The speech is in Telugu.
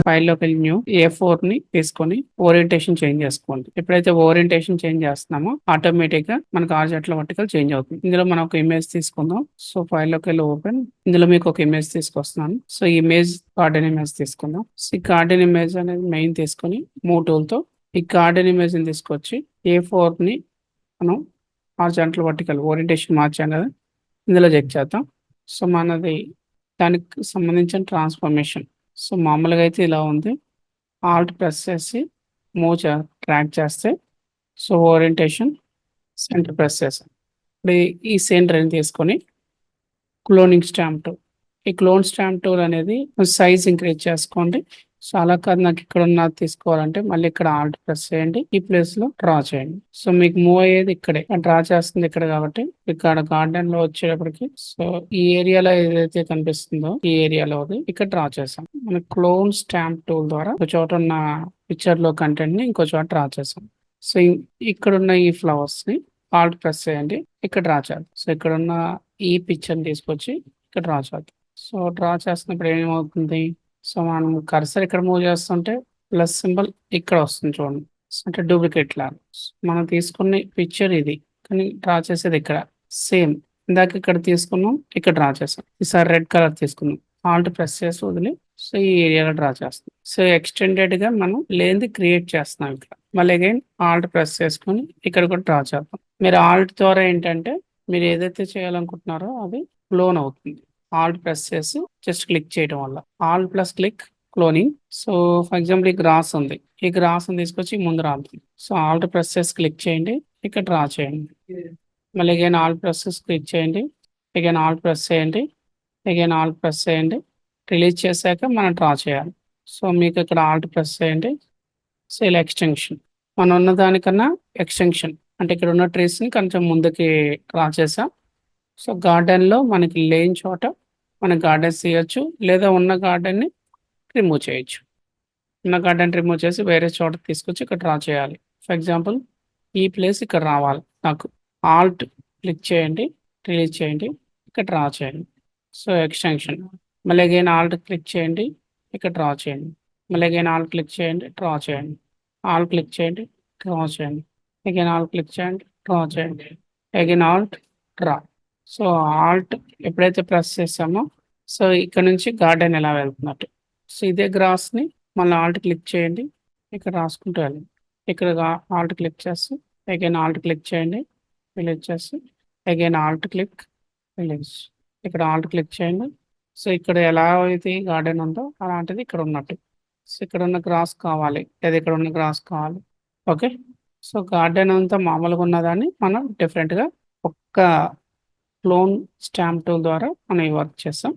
ఫైల్లోకి వెళ్ళి న్యూ A4 ని తీసుకొని ఓరియంటేషన్ చేంజ్ చేసుకోండి. ఎప్పుడైతే ఓరియంటేషన్ చేంజ్ చేస్తున్నామో ఆటోమేటిక్ గా మనకు హారిజాంటల్ వర్టికల్ చేంజ్ అవుతుంది. ఇందులో మనం ఒక ఇమేజ్ తీసుకుందాం. సో ఫైల్లోకి వెళ్ళి ఓపెన్, ఇందులో మీకు ఒక ఇమేజ్ తీసుకొస్తున్నాను. సో ఇమేజ్ గార్డెన్ ఇమేజ్ తీసుకుందాం. సో ఈ గార్డెన్ ఇమేజ్ అనేది మెయిన్ తీసుకొని మూవ్ టూల్ తో ఈ గార్డెన్ ఇమేజ్ ని తీసుకొచ్చి A4 ని మనం హారిజాంటల్ వర్టికల్ ఓరియంటేషన్ మార్చాం కదా, ఇందులో చెక్ చేద్దాం. సో మనది దానికి సంబంధించిన ట్రాన్స్ఫర్మేషన్. సో మామూలుగా అయితే ఇలా ఉంది. ఆల్ట్ ప్రెస్ చేసి మూవ్ ట్రాక్ చేస్తే సో ఓరియంటేషన్ సెంటర్ ప్రెస్ చేసాం. ఇప్పుడు ఈ సెంటర్ తీసుకొని క్లోనింగ్ స్టాంప్ టూల్, ఈ క్లోన్ స్టాంప్ టూల్ అనేది సైజ్ ఇంక్రీజ్ చేసుకోండి. సో అలా కాదు నాకు ఇక్కడ ఉన్న తీసుకోవాలంటే మళ్ళీ ఇక్కడ ఆల్ట్ ప్రెస్ చేయండి, ఈ ప్లేస్ లో డ్రా చేయండి. సో మీకు మూవ్ అయ్యేది ఇక్కడే, డ్రా చేస్తుంది ఇక్కడ కాబట్టి ఇక్కడ గార్డెన్ లో వచ్చేటప్పటికి సో ఈ ఏరియాలో ఏదైతే కనిపిస్తుందో ఈ ఏరియాలో ఇక్కడ డ్రా చేసాం. మన క్లోన్ స్టాంప్ టూల్ ద్వారా ఒక చోట ఉన్న పిక్చర్ లో కంటెంట్ ని ఇంకో చోట డ్రా చేసాం. సో ఇక్కడ ఉన్న ఈ ఫ్లవర్స్ ని ఆల్ట్ ప్రెస్ చేయండి, ఇక్కడ డ్రా చేద్దాం. సో ఇక్కడ ఉన్న ఈ పిక్చర్ ని తీసుకొచ్చి ఇక్కడ డ్రా చేద్దాం. సో డ్రా చేస్తున్నప్పుడు ఏమవుతుంది, సో మనం కర్సర్ ఇక్కడ మూవ్ చేస్తుంటే ప్లస్ సింబల్ ఇక్కడ వస్తుంది చూడండి. అంటే డూప్లికేట్ లాగా మనం తీసుకున్న పిక్చర్ ఇది, కానీ డ్రా చేసేది ఇక్కడ సేమ్. ఇందాక ఇక్కడ తీసుకున్నాం, ఇక్కడ డ్రా చేసాం. ఈసారి రెడ్ కలర్ తీసుకున్నాం, ఆల్ట్ ప్రెస్ చేసి వదిలి సో ఈ ఏరియాలో డ్రా చేస్తాం. సో ఎక్స్టెండెడ్ గా మనం లేనిది క్రియేట్ చేస్తున్నాం ఇక్కడ. మళ్ళీ అగైన్ ఆల్ట్ ప్రెస్ చేసుకొని ఇక్కడ కూడా డ్రా చేద్దాం. మీరు ఆల్ట్ ద్వారా ఏంటంటే మీరు ఏదైతే చేయాలనుకుంటున్నారో అది క్లోన్ అవుతుంది. ఆల్ట్ ప్రెస్ చేసి జస్ట్ క్లిక్ చేయడం వల్ల Alt plus click cloning. So for example ఈ గ్రాస్ ఉంది, ఈ గ్రాస్ తీసుకొచ్చి ముందు రాతుంది. సో ఆల్ట్ ప్రెస్ చేసి క్లిక్ చేయండి, ఇక్కడ డ్రా చేయండి. మళ్ళీ అగైన్ ఆల్ట్ ప్రెస్ చేసి క్లిక్ చేయండి, అగైన్ ఆల్ట్ ప్రెస్ చేయండి, అగైన్ ఆల్ట్ ప్రెస్ చేయండి. రిలీజ్ చేశాక మనం డ్రా చేయాలి. సో మీకు ఇక్కడ ఆల్ట్ ప్రెస్ చేయండి. సో ఇలా ఎక్స్టెన్షన్ మనం ఉన్న దానికన్నా ఎక్స్టెన్షన్ అంటే ఇక్కడ ఉన్న ట్రీస్ని కొంచెం ముందుకి డ్రా చేసాం. సో గార్డెన్లో మనకి లేని చోట మన గార్డెన్స్ చేయొచ్చు, లేదా ఉన్న గార్డెన్ని రిమూవ్ చేయొచ్చు. ఉన్న గార్డెన్ రిమూవ్ చేసి వేరే చోట తీసుకొచ్చి ఇక్కడ డ్రా చేయాలి. ఫర్ ఎగ్జాంపుల్ ఈ ప్లేస్ ఇక్కడ రావాలి నాకు, ఆల్ట్ క్లిక్ చేయండి, రిలీజ్ చేయండి, ఇక్కడ డ్రా చేయండి. సో ఎక్స్టెన్షన్ మళ్ళీ అగైన్ ఆల్ట్ క్లిక్ చేయండి, ఇక్కడ డ్రా చేయండి. మళ్ళీ అగైన్ ఆల్ట్ క్లిక్ చేయండి, డ్రా చేయండి. ఆల్ట్ క్లిక్ చేయండి, డ్రా చేయండి. అగైన్ ఆల్ట్ క్లిక్ చేయండి, డ్రా చేయండి. Again Alt draw. So Alt ఎప్పుడైతే ప్రెస్ చేస్తామో సో ఇక్కడ నుంచి గార్డెన్ ఎలా వెళ్తున్నట్టు. సో ఇదే గ్రాస్ని మళ్ళీ ఆల్ట్ క్లిక్ చేయండి, ఇక్కడ రాసుకుంటూ వెళ్ళండి. ఇక్కడ ఆల్ట్ క్లిక్ చేసి అగైన్ ఆల్ట్ క్లిక్ చేయండి, రిలీజ్ చేసి అగైన్ ఆల్ట్ క్లిక్ రిలీజ్. ఇక్కడ ఆల్ట్ క్లిక్ చేయండి. సో ఇక్కడ ఎలా అయితే గార్డెన్ ఉందో అలాంటిది ఇక్కడ ఉన్నట్టు. సో ఇక్కడ ఉన్న గ్రాస్ కావాలి, లేదా ఇక్కడ ఉన్న గ్రాస్ కావాలి. ఓకే, సో గార్డెన్ అంతా మామూలుగా ఉన్నదాన్ని మనం డిఫరెంట్గా ఒక్క క్లోన్ స్టాంప్ టూల్ ద్వారా మనం ఈ వర్క్ చేస్తాం.